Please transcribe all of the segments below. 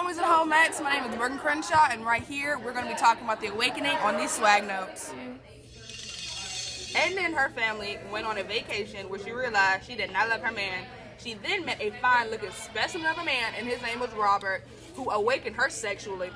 homies at home, Max. My name is Morgan Crenshaw, and right here we're going to be talking about the awakening on these swag notes. Edna and her family went on a vacation where she realized she did not love her man. She then met a fine-looking specimen of a man, and his name was Robert, who awakened her sexually.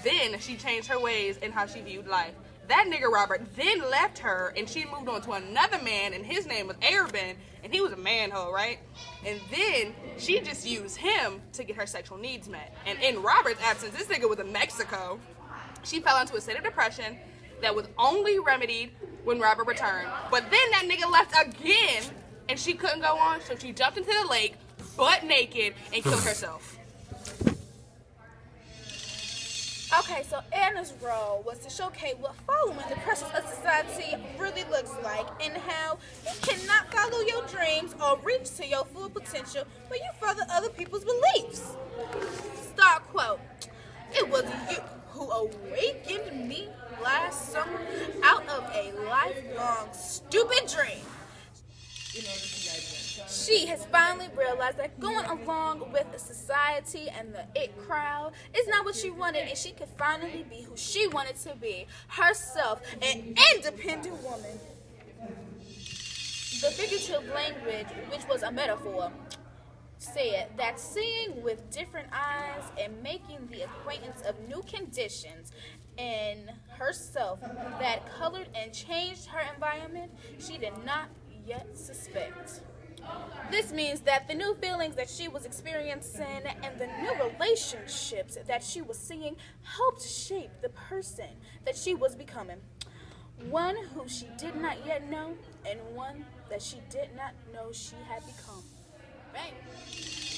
Then she changed her ways and how she viewed life. That nigga Robert then left her, and she moved on to another man, and his name was Arabin, and he was a manhole, right? And then she just used him to get her sexual needs met. And in Robert's absence, this nigga was in Mexico. She fell into a state of depression that was only remedied when Robert returned. But then that nigga left again, and she couldn't go on, so she jumped into the lake, butt naked, and killed herself. Okay, so Edna's role was to showcase what following the pressures of society really looks like and how you cannot follow your dreams or reach to your full potential when you further other people's beliefs. Start quote, "It was you who awakened me last summer out of a lifelong stupid dream." She has finally realized that going along with the society and the it crowd is not what she wanted, and she could finally be who she wanted to be, herself, an independent woman. The figurative language, which was a metaphor, said that seeing with different eyes and making the acquaintance of new conditions in herself that colored and changed her environment she did not yet suspect. This means that the new feelings that she was experiencing and the new relationships that she was seeing helped shape the person that she was becoming. One who she did not yet know, and one that she did not know she had become. Right.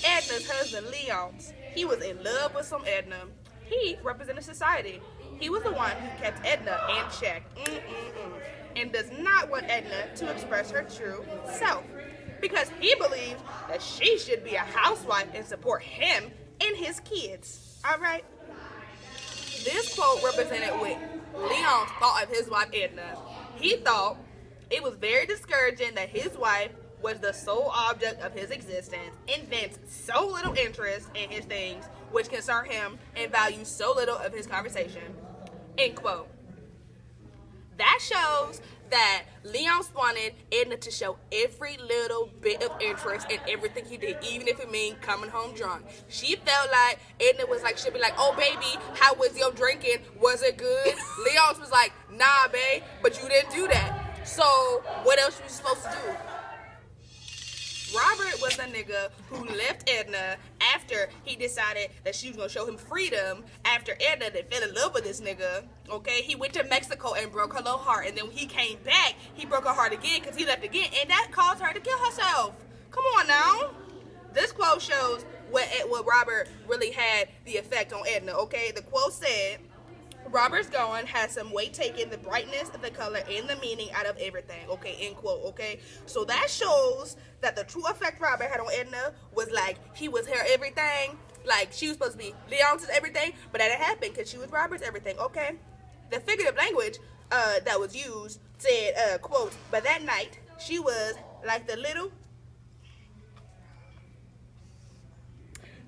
Edna's husband, Leon, he was in love with some Edna. He represented society. He was the one who kept Edna in check. And does not want Edna to express her true self, because he believes that she should be a housewife and support him and his kids. All right? This quote represented what Leon thought of his wife Edna. He thought it was very discouraging that his wife was the sole object of his existence, evinced so little interest in his things which concern him, and valued so little of his conversation. End quote. That shows that Leon wanted Edna to show every little bit of interest in everything he did, even if it means coming home drunk. She felt like Edna was like, she'd be like, "Oh baby, how was your drinking? Was it good?" Leon was like, "Nah, babe, but you didn't do that. So what else were you supposed to do?" Robert was a nigga who left Edna after he decided that she was gonna show him freedom. After Edna then fell in love with this nigga, okay? He went to Mexico and broke her little heart, and then when he came back, he broke her heart again because he left again, and that caused her to kill herself. Come on now. This quote shows what Robert really had the effect on Edna, okay? The quote said, "Robert's going had some weight taking the brightness, the color, and the meaning out of everything." Okay, end quote, okay? So that shows that the true effect Robert had on Edna was like, he was her everything. Like, she was supposed to be Leon's everything, but that didn't happen because she was Robert's everything, okay? The figurative language that was used said, quote, "But that night, she was like the little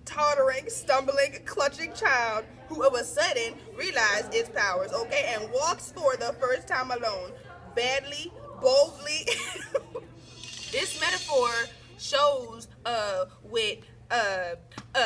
tottering, stumbling, clutching child who of a sudden realized its powers, okay, and walks for the first time alone, badly, boldly." This metaphor shows what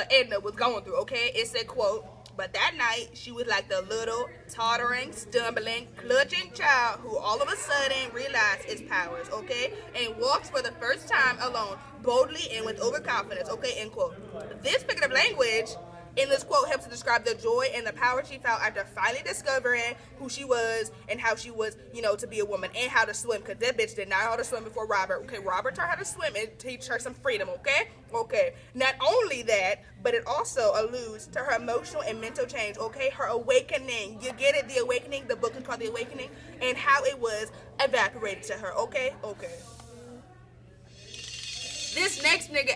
Edna was going through, okay? It said, quote, "But that night, she was like the little, tottering, stumbling, clutching child who all of a sudden realized its powers, okay? And walks for the first time alone, boldly and with overconfidence," okay? End quote. This figurative language in this quote helps to describe the joy and the power she felt after finally discovering who she was and how she was, to be a woman, and how to swim, because that bitch did not know how to swim before Robert. Okay, Robert taught her how to swim and teach her some freedom, okay? Okay. Not only that, but it also alludes to her emotional and mental change, okay? Her awakening. You get it? The awakening. The book is called The Awakening, and how it was evaporated to her, okay? Okay. This next nigga,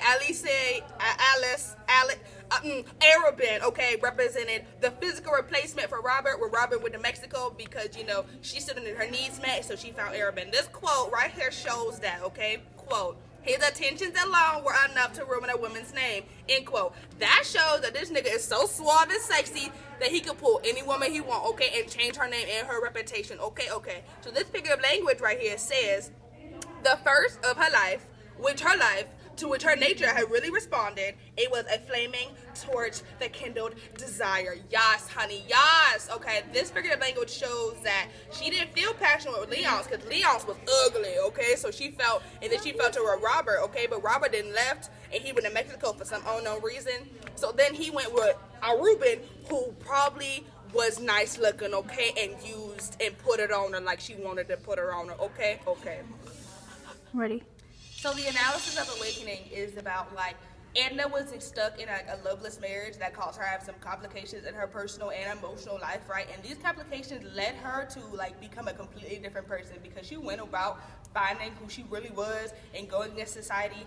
Arabin, okay, represented the physical replacement for Robert, where Robert went to Mexico because, you know, she still needed her needs met, so she found Arabin. This quote right here shows that, okay? Quote, his attentions alone were enough to ruin a woman's name, end quote. That shows that this nigga is so suave and sexy that he could pull any woman he want, okay, and change her name and her reputation, okay. So this figure of language right here says, the first of her life, to which her nature had really responded, it was a flaming torch that kindled desire. Yes, honey, yes. Okay, this figure of language shows that she didn't feel passionate with Leonce because Leonce was ugly, okay? So she felt, and then she felt to her Robert, okay? But Robert didn't left, and he went to Mexico for some unknown reason. So then he went with Arubin, who probably was nice looking, okay? And used and put it on her like she wanted to put her on her, okay? Okay. Ready? So the analysis of Awakening is about, like, Edna was stuck in a loveless marriage that caused her to have some complications in her personal and emotional life, right? And these complications led her to, like, become a completely different person because she went about finding who she really was and going against society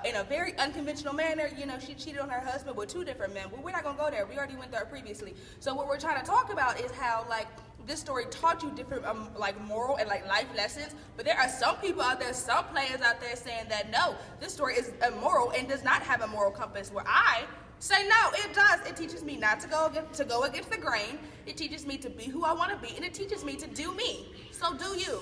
in a very unconventional manner. You know, she cheated on her husband with 2 different men. Well, we're not going to go there. We already went there previously. So what we're trying to talk about is how, like, this story taught you different like moral and like life lessons, but there are some people out there, some players out there saying that no, this story is immoral and does not have a moral compass, where I say no, it does. It teaches me not to go against the grain. It teaches me to be who I want to be, and it teaches me to do me. So do you.